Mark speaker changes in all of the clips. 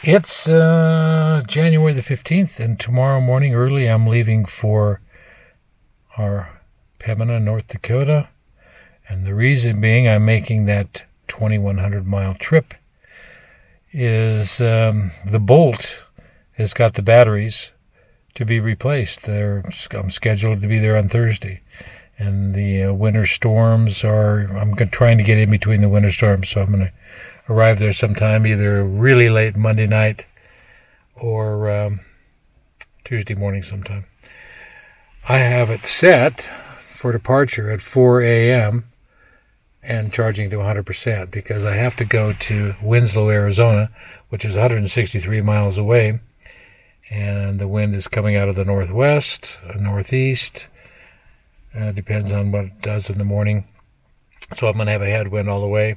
Speaker 1: It's January the 15th, and tomorrow morning early I'm leaving for our Pembina, North Dakota. And the reason being I'm making that 2,100-mile trip is the Bolt has got the batteries to be replaced. I'm scheduled to be there on Thursday. And the winter storms I'm trying to get in between the winter storms, so I'm going to arrive there sometime either really late Monday night or Tuesday morning sometime. I have it set for departure at 4 a.m. and charging to 100% because I have to go to Winslow, Arizona, which is 163 miles away, and the wind is coming out of the northwest, northeast. Depends on what it does in the morning. So I'm going to have a headwind all the way.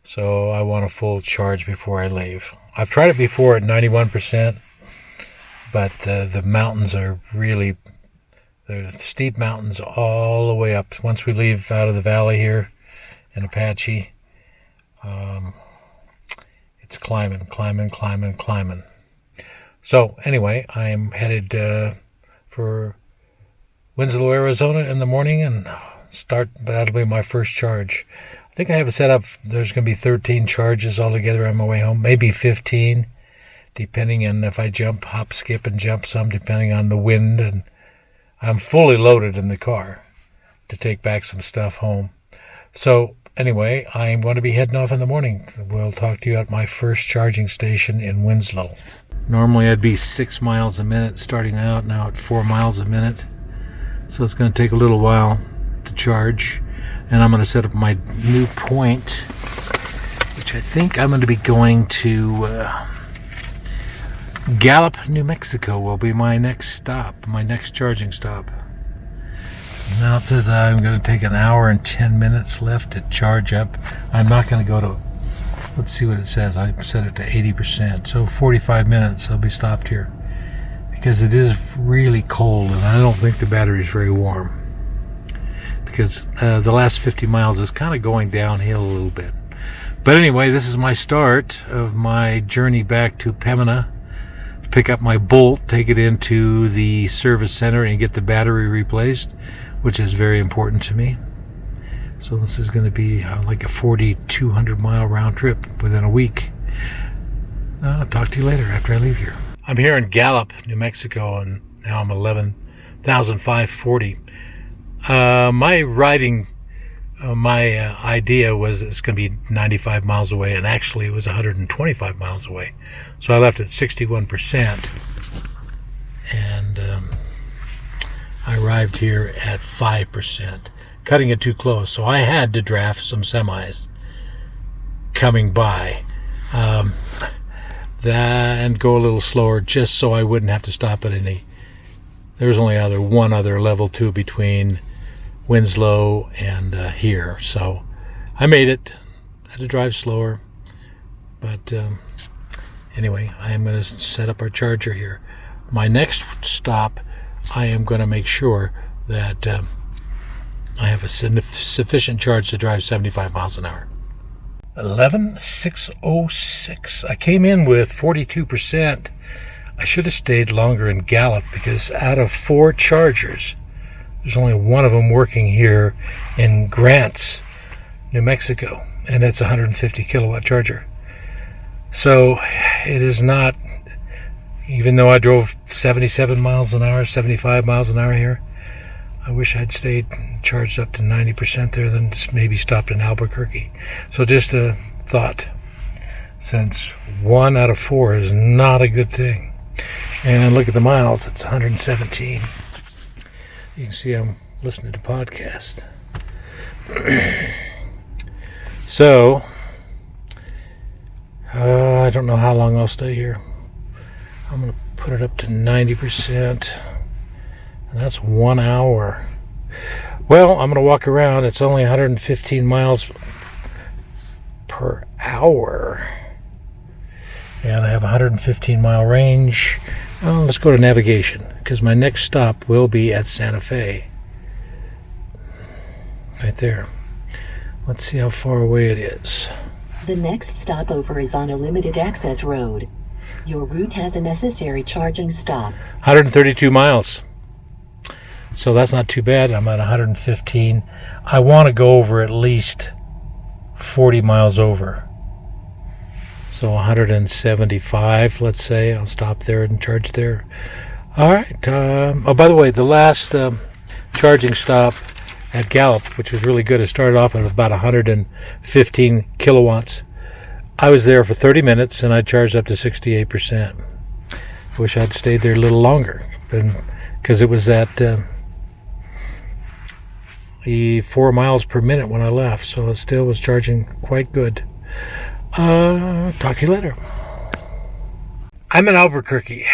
Speaker 1: So I want a full charge before I leave. I've tried it before at 91%, but the mountains are really, they're steep mountains all the way up. Once we leave out of the valley here in Apache, it's climbing. So anyway, I'm headed for Winslow, Arizona in the morning, and that'll be my first charge. I think I have it set up, there's going to be 13 charges altogether on my way home, maybe 15, depending on if I hop, skip, and jump some, depending on the wind. And I'm fully loaded in the car to take back some stuff home. So anyway, I'm going to be heading off in the morning. We'll talk to you at my first charging station in Winslow. Normally I'd be 6 miles a minute starting out, now at 4 miles a minute. So it's going to take a little while to charge. And I'm going to set up my new point, which I think I'm going to be going to Gallup, New Mexico will be my next stop, my next charging stop. Now it says I'm going to take an hour and 10 minutes left to charge up. I'm not going to go to, let's see what it says. I set it to 80%, so 45 minutes I'll be stopped here. Because it is really cold, and I don't think the battery is very warm. Because the last 50 miles is kind of going downhill a little bit. But anyway, this is my start of my journey back to Pembina. Pick up my Bolt, take it into the service center, and get the battery replaced, which is very important to me. So this is going to be like a 4,200-mile round trip within a week. I'll talk to you later after I leave here. I'm here in Gallup, New Mexico, and now I'm 11,540. My idea was it's going to be 95 miles away, and actually it was 125 miles away. So I left at 61%, and I arrived here at 5%, cutting it too close. So I had to draft some semis coming by. And go a little slower just so I wouldn't have to stop at any. There's only one other level 2 between Winslow and here, so I made it. I had to drive slower, but anyway, I am going to set up our charger here. My next stop, I am going to make sure that I have a sufficient charge to drive 75 miles an hour. 11,606. I came in with 42%. I should have stayed longer in Gallup because out of 4 chargers, there's only one of them working here in Grants, New Mexico, and it's a 150 kilowatt charger. So it is not, even though I drove 77 miles an hour, 75 miles an hour here, I wish I'd stayed charged up to 90% there, then just maybe stopped in Albuquerque. So just a thought, since 1 out of 4 is not a good thing. And look at the miles, it's 117. You can see I'm listening to podcasts. So, I don't know how long I'll stay here. I'm going to put it up to 90%. And that's 1 hour. Well, I'm going to walk around. It's only 115 miles per hour. And I have a 115-mile range. Oh, let's go to navigation, because my next stop will be at Santa Fe. Right there. Let's see how far away it is.
Speaker 2: The next stopover is on a limited access road. Your route has a necessary charging stop.
Speaker 1: 132 miles. So that's not too bad. I'm at 115. I want to go over at least 40 miles over. So 175, let's say. I'll stop there and charge there. All right. Oh, by the way, the last charging stop at Gallup, which was really good, it started off at about 115 kilowatts. I was there for 30 minutes, and I charged up to 68%. Wish I'd stayed there a little longer, because it was at 4 miles per minute when I left, so it still was charging quite good. Talk to you later. I'm in Albuquerque.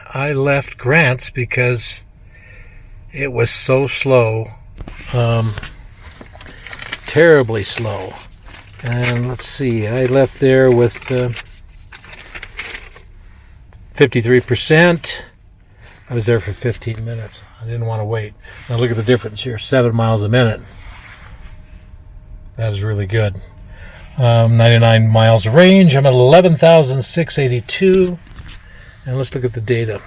Speaker 1: I left Grants because it was so slow, terribly slow. And let's see, I left there with 53%. I was there for 15 minutes. I didn't want to wait. Now look at the difference here, 7 miles a minute. That is really good. 99 miles of range. I'm at 11,682. And let's look at the data.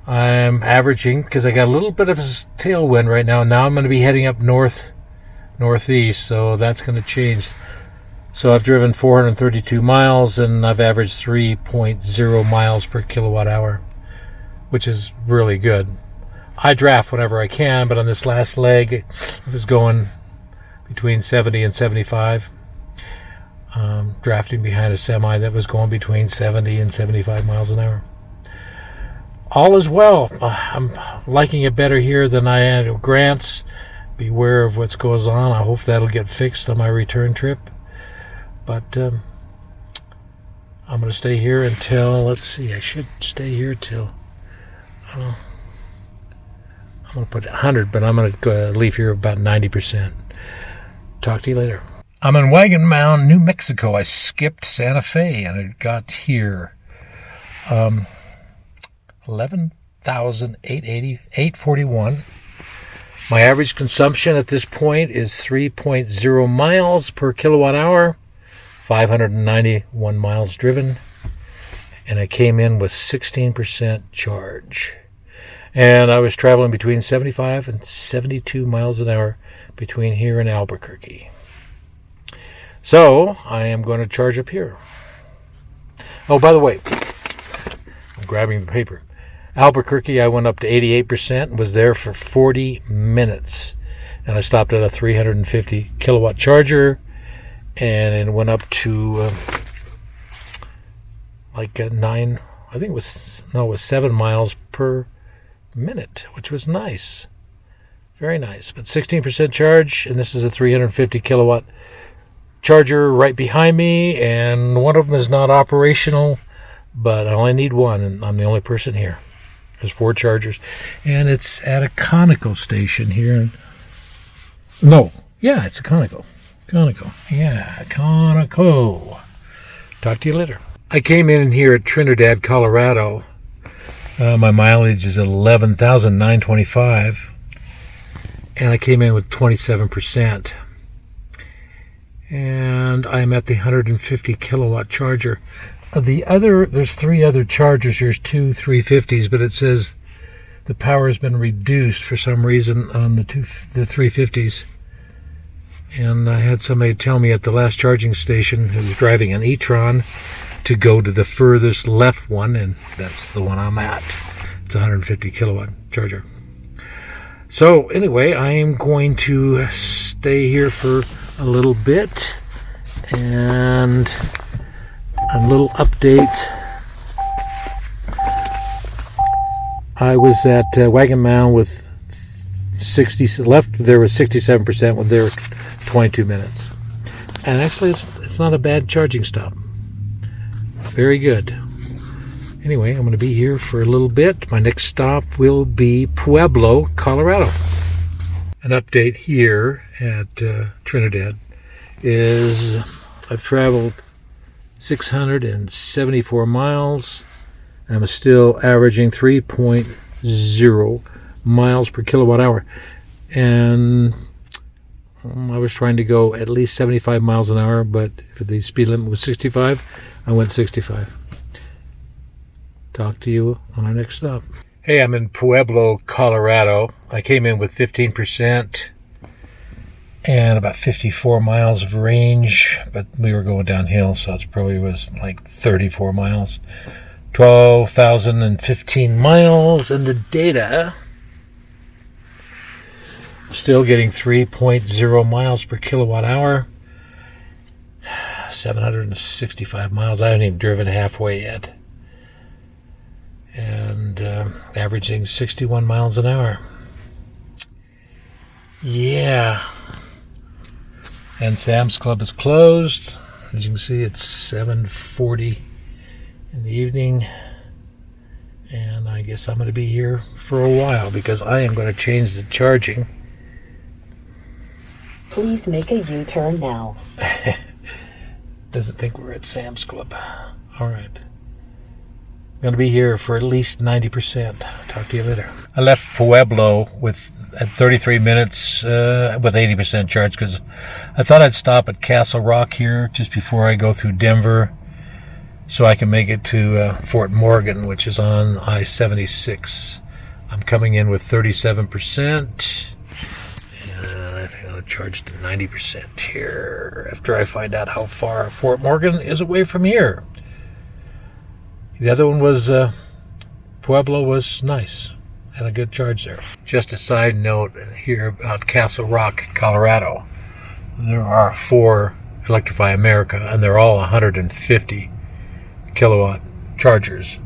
Speaker 1: I'm averaging, because I got a little bit of a tailwind right now. Now I'm going to be heading up northeast, so that's going to change. So I've driven 432 miles, and I've averaged 3.0 miles per kilowatt hour, which is really good. I draft whenever I can, but on this last leg, it was going between 70 and 75. Drafting behind a semi that was going between 70 and 75 miles an hour. All is well. I'm liking it better here than I am at Grants. Beware of what goes on. I hope that'll get fixed on my return trip. But I'm going to stay here until, let's see, I should stay here till, I'm going to put 100, but I'm going to leave here about 90%. Talk to you later. I'm in Wagon Mound, New Mexico. I skipped Santa Fe, and it got here 11,841. My average consumption at this point is 3.0 miles per kilowatt hour, 591 miles driven, and I came in with 16% charge. And I was traveling between 75 and 72 miles an hour between here and Albuquerque. So I am going to charge up here. Oh, by the way, I'm grabbing the paper. Albuquerque, I went up to 88% and was there for 40 minutes. And I stopped at a 350 kilowatt charger, and it went up to like it was 7 miles per minute, which was nice. Very nice. But 16% charge, and this is a 350 kilowatt charger right behind me, and one of them is not operational, but I only need one, and I'm the only person here. There's 4 chargers, and it's at a Conoco station here. It's a Conoco. Conoco. Talk to you later. I came in here at Trinidad, Colorado. My mileage is 11,925, and I came in with 27%. And I'm at the 150 kilowatt charger. There's 3 other chargers. There's 2 350s, but it says the power has been reduced for some reason on the 350s. And I had somebody tell me at the last charging station who was driving an e-tron to go to the furthest left one, and that's the one I'm at. It's a 150 kilowatt charger. So anyway, I am going to stay here for a little bit, and a little update. I was at Wagon Mound with 60, left there was 67%, when there were 22 minutes. And actually it's not a bad charging stop. Very good. Anyway, I'm going to be here for a little bit. My next stop will be Pueblo, Colorado. An update here at Trinidad is I've traveled 674 miles. I'm still averaging 3.0 miles per kilowatt hour. And I was trying to go at least 75 miles an hour, but if the speed limit was 65, I went 65. Talk to you on our next stop. Hey, I'm in Pueblo, Colorado. I came in with 15% and about 54 miles of range, but we were going downhill, so it probably was like 34 miles. 12,015 miles, and the data, still getting 3.0 miles per kilowatt hour. 765 miles. I haven't even driven halfway yet. And averaging 61 miles an hour. Yeah. And Sam's Club is closed. As you can see, it's 7:40 in the evening. And I guess I'm going to be here for a while because I am going to change the charging.
Speaker 2: Please make a U-turn now.
Speaker 1: Doesn't think we're at Sam's Club. All right. I'm going to be here for at least 90%. Talk to you later. I left Pueblo at 33 minutes with 80% charge because I thought I'd stop at Castle Rock here just before I go through Denver so I can make it to Fort Morgan, which is on I-76. I'm coming in with 37%. I think I'll charge to 90% here after I find out how far Fort Morgan is away from here. The other one was, Pueblo was nice. Had a good charge there. Just a side note here about Castle Rock, Colorado. There are 4 Electrify America, and they're all 150 kilowatt chargers.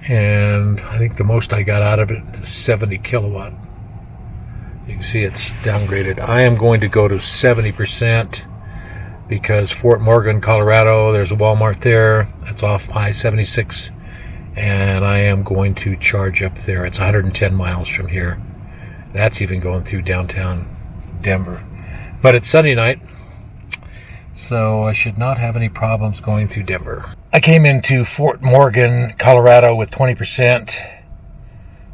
Speaker 1: And I think the most I got out of it is 70 kilowatt. You can see it's downgraded. I am going to go to 70% because Fort Morgan, Colorado, there's a Walmart there. That's off I-76. And I am going to charge up there. It's 110 miles from here. That's even going through downtown Denver. But it's Sunday night, so I should not have any problems going through Denver. I came into Fort Morgan, Colorado with 20%,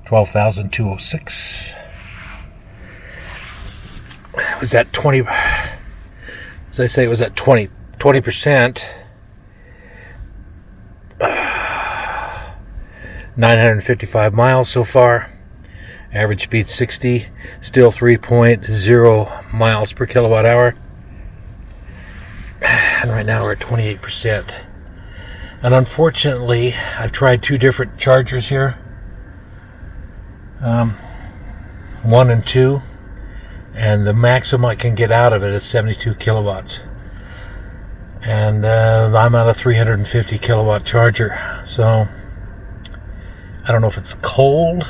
Speaker 1: 12,206. It was at 20, as I say, it was at 20%. 955 miles so far. Average speed 60. Still 3.0 miles per kilowatt hour. And right now we're at 28%. And unfortunately, I've tried 2 different chargers here. 1 and 2. And the maximum I can get out of it is 72 kilowatts. And I'm on a 350 kilowatt charger. So I don't know if it's cold.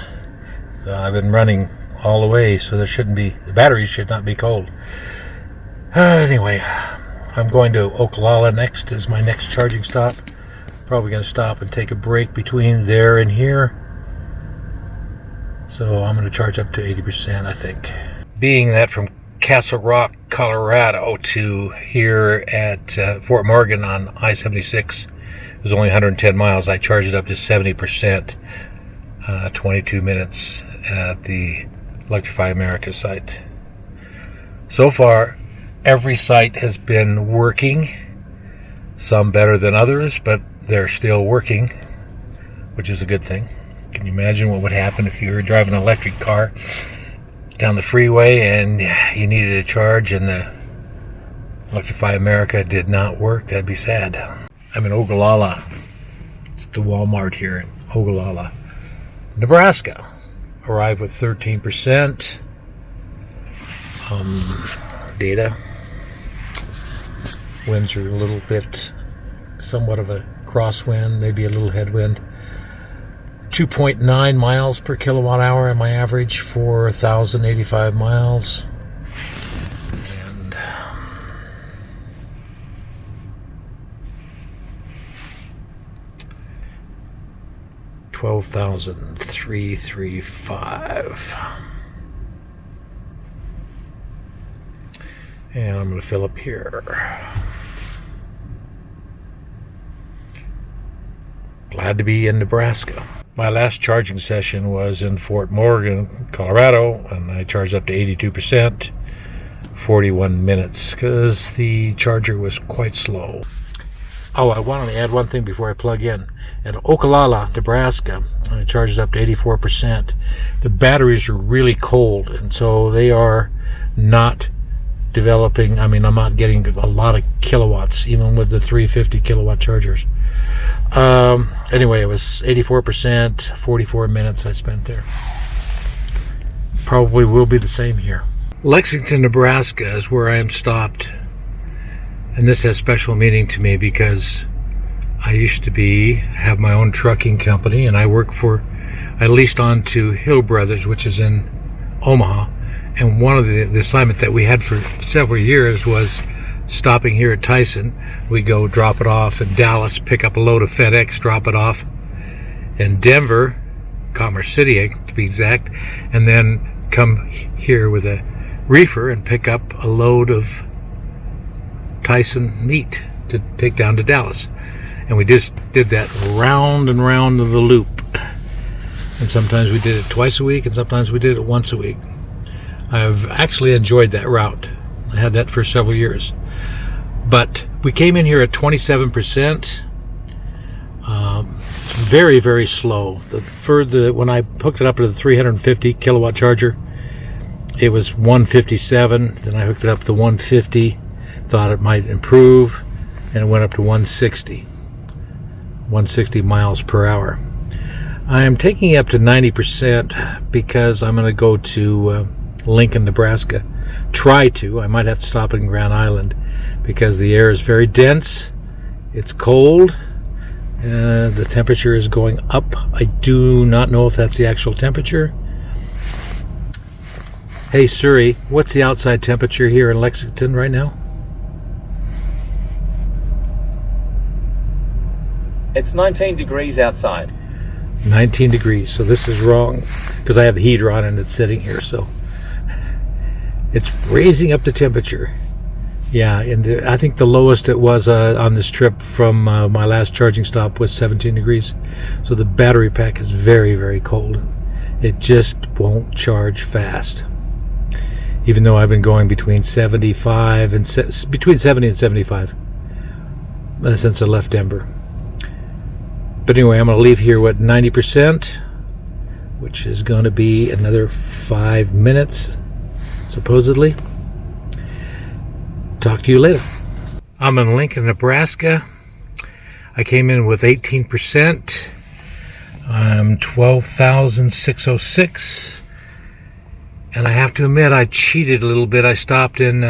Speaker 1: I've been running all the way, so the batteries should not be cold. Anyway, I'm going to Okalala next as my next charging stop. Probably going to stop and take a break between there and here. So I'm going to charge up to 80%, I think. Being that from Castle Rock, Colorado to here at Fort Morgan on I-76 was only 110 miles, I charged it up to 70%, 22 minutes at the Electrify America site. So far, every site has been working, some better than others, but they're still working, which is a good thing. Can you imagine what would happen if you were driving an electric car down the freeway and you needed a charge and the Electrify America did not work? That'd be sad. I'm in Ogallala. It's the Walmart here in Ogallala, Nebraska. Arrived with 13%. Data. Winds are a little bit, somewhat of a crosswind, maybe a little headwind. 2.9 miles per kilowatt hour in my average for 1,085 miles. And 12,335. And I'm going to fill up here. Glad to be in Nebraska. My last charging session was in Fort Morgan, Colorado, and I charged up to 82%, 41 minutes, because the charger was quite slow. Oh, I wanted to add one thing before I plug in. At Ocala, Nebraska, it charges up to 84%. The batteries are really cold, and so they are not developing. I mean, I'm not getting a lot of kilowatts, even with the 350 kilowatt chargers. Anyway, it was 84%, 44 minutes I spent there. Probably will be the same here. Lexington, Nebraska is where I am stopped. And this has special meaning to me because I used to have my own trucking company, and I leased on to Hill Brothers, which is in Omaha. And one of the assignment that we had for several years was stopping here at Tyson. We go drop it off in Dallas, pick up a load of FedEx, drop it off in Denver, Commerce City to be exact, and then come here with a reefer and pick up a load of Tyson meat to take down to Dallas. And we just did that round and round of the loop. And sometimes we did it twice a week, and sometimes we did it once a week. I've actually enjoyed that route. I had that for several years. But we came in here at 27%. Very, very slow. When I hooked it up to the 350 kilowatt charger, it was 157. Then I hooked it up to 150. Thought it might improve, and it went up to 160 miles per hour. I am taking it up to 90% because I'm going to go to Lincoln, Nebraska. I might have to stop in Grand Island because the air is very dense, it's cold, the temperature is going up. I do not know if that's the actual temperature. Hey Siri, what's the outside temperature here in Lexington right now?
Speaker 3: It's 19 degrees outside.
Speaker 1: 19 degrees. So this is wrong because I have the heater on and it's sitting here. So it's raising up the temperature. Yeah, and I think the lowest it was on this trip from my last charging stop was 17 degrees. So the battery pack is very, very cold. It just won't charge fast. Even though I've been going between 70 and 75 since I left Denver. But anyway, I'm going to leave here with 90%, which is going to be another 5 minutes, supposedly. Talk to you later. I'm in Lincoln, Nebraska. I came in with 18%. I'm 12,606. And I have to admit, I cheated a little bit. I stopped in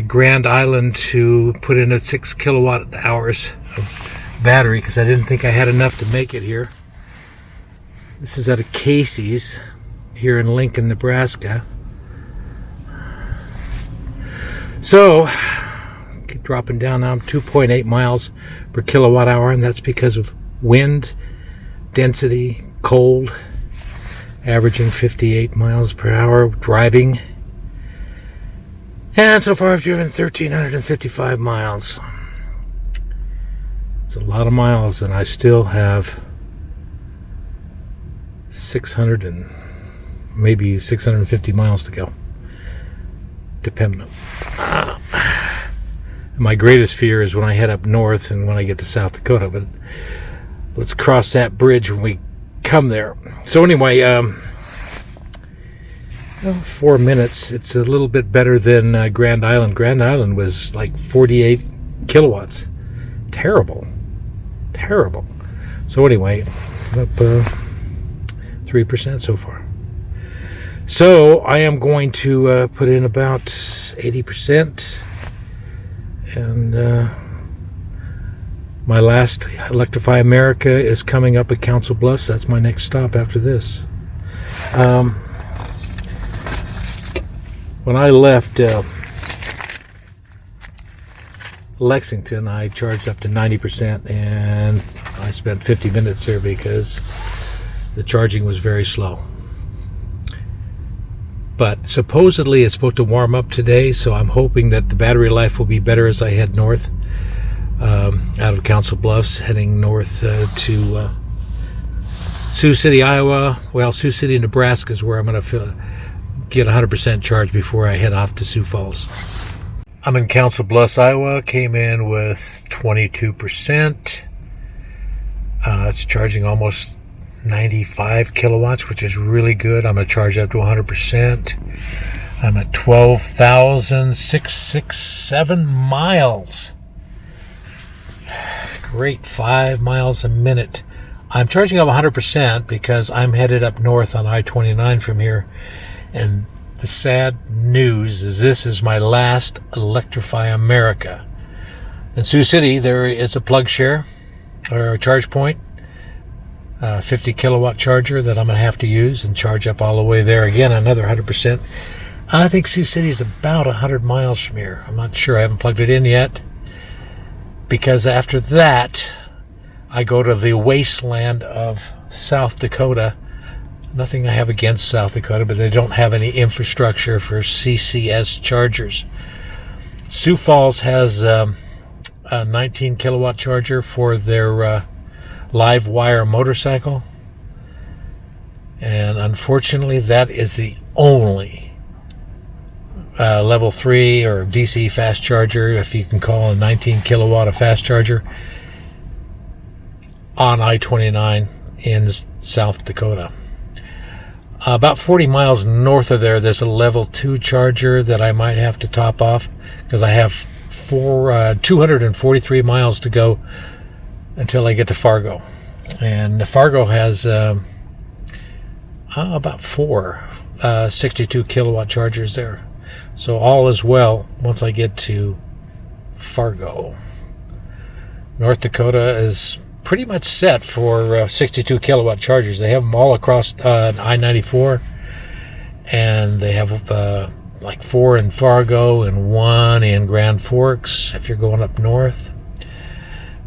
Speaker 1: Grand Island to put in a 6 kilowatt hours of battery because I didn't think I had enough to make it here. This is at a Casey's here in Lincoln, Nebraska. So keep dropping down now. I'm 2.8 miles per kilowatt hour, and that's because of wind, density, cold, averaging 58 miles per hour driving. And so far I've driven 1,355 miles. It's a lot of miles, and I still have 600 and maybe 650 miles to go. Depending. My greatest fear is when I head up north and when I get to South Dakota, but let's cross that bridge when we come there. So anyway, 4 minutes. It's a little bit better than Grand Island. Grand Island was like 48 kilowatts. Terrible. So anyway, up 3% so far. So I am going to put in about 80%, and my last Electrify America is coming up at Council Bluffs. That's my next stop after this. When I left Lexington, I charged up to 90%, and I spent 50 minutes there because the charging was very slow. But supposedly it's supposed to warm up today, so I'm hoping that the battery life will be better as I head north out of Council Bluffs, heading north to Sioux City, Iowa. Well, Sioux City, Nebraska is where I'm going to get 100% charge before I head off to Sioux Falls. I'm in Council Bluffs, Iowa. Came in with 22%. It's charging almost 95 kilowatts, which is really good. I'm going to charge up to 100%. I'm at 12,667 miles. Great, 5 miles a minute. I'm charging up 100% because I'm headed up north on I-29 from here. And the sad news is this is my last Electrify America. In Sioux City, there is a plug share or a charge point, 50 kilowatt charger that I'm going to have to use and charge up all the way there again, another 100%. I think Sioux City is about 100 miles from here. I'm not sure. I haven't plugged it in yet. Because after that, I go to the wasteland of South Dakota. Nothing I have against South Dakota, but they don't have any infrastructure for CCS chargers. Sioux Falls has a 19 kilowatt charger for their live wire motorcycle. And unfortunately, that is the only level 3 or DC fast charger, if you can call a 19 kilowatt a fast charger, on I-29 in South Dakota. About 40 miles north of there, there's a level 2 charger that I might have to top off because I have 243 miles to go until I get to Fargo. And Fargo has about 4 62 kilowatt chargers there. So all is well once I get to Fargo. North Dakota is pretty much set for 62 kilowatt chargers. They have them all across I-94, and they have like 4 in Fargo and 1 in Grand Forks if you're going up north.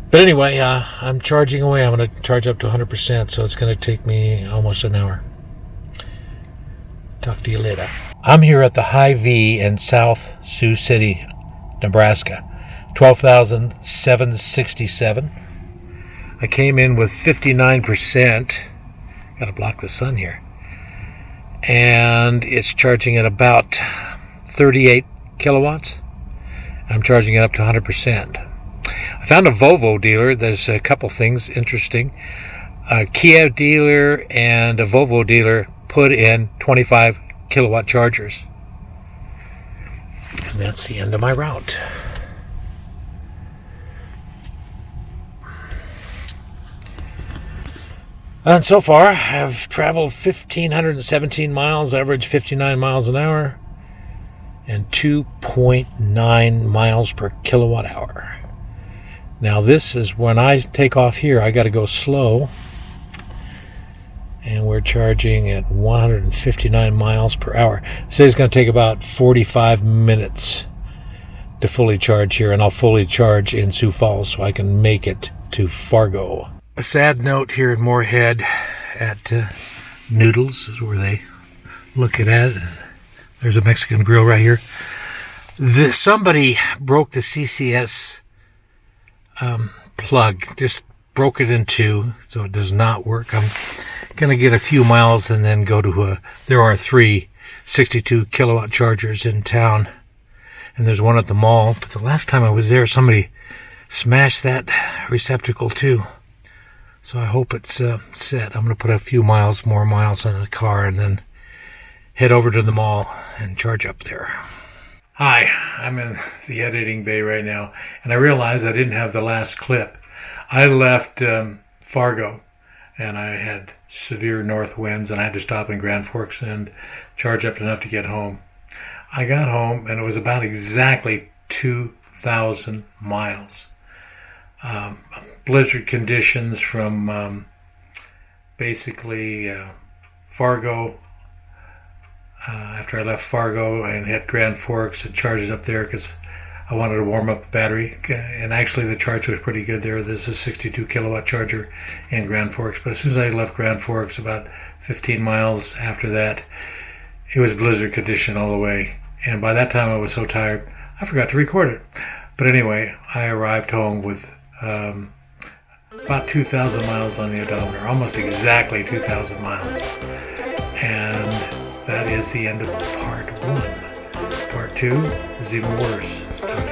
Speaker 1: But anyway, I'm charging away. I'm going to charge up to 100%, so it's going to take me almost an hour. Talk to you later. I'm here at the Hy-Vee in South Sioux City, Nebraska. 12,767. I came in with 59%. Got to block the sun here. And it's charging at about 38 kilowatts. I'm charging it up to 100%. I found a Volvo dealer. There's a couple things interesting. A Kia dealer and a Volvo dealer put in 25 kilowatt chargers. And that's the end of my route. And so far, I've traveled 1,517 miles, average 59 miles an hour, and 2.9 miles per kilowatt hour. Now this is when I take off here, I got to go slow. And we're charging at 159 miles per hour. It says it's going to take about 45 minutes to fully charge here, and I'll fully charge in Sioux Falls so I can make it to Fargo. A sad note here in Moorhead at Noodles is where they look at it. There's a Mexican grill right here. Somebody broke the CCS plug, just broke it in two, so it does not work. I'm going to get a few miles and then go to there are 3 62 kilowatt chargers in town, and there's one at the mall. But the last time I was there, somebody smashed that receptacle too. So I hope it's set. I'm going to put a few more miles on the car and then head over to the mall and charge up there. Hi, I'm in the editing bay right now, and I realized I didn't have the last clip. I left Fargo, and I had severe north winds, and I had to stop in Grand Forks and charge up enough to get home. I got home, and it was about exactly 2,000 miles. Blizzard conditions from basically Fargo. After I left Fargo and hit Grand Forks and charged up there because I wanted to warm up the battery. And actually the charge was pretty good there. There's a 62 kilowatt charger in Grand Forks. But as soon as I left Grand Forks, about 15 miles after that, it was blizzard condition all the way. And by that time I was so tired, I forgot to record it. But anyway, I arrived home with about 2,000 miles on the odometer, almost exactly 2,000 miles. And that is the end of part 1. Part 2 is even worse. Okay.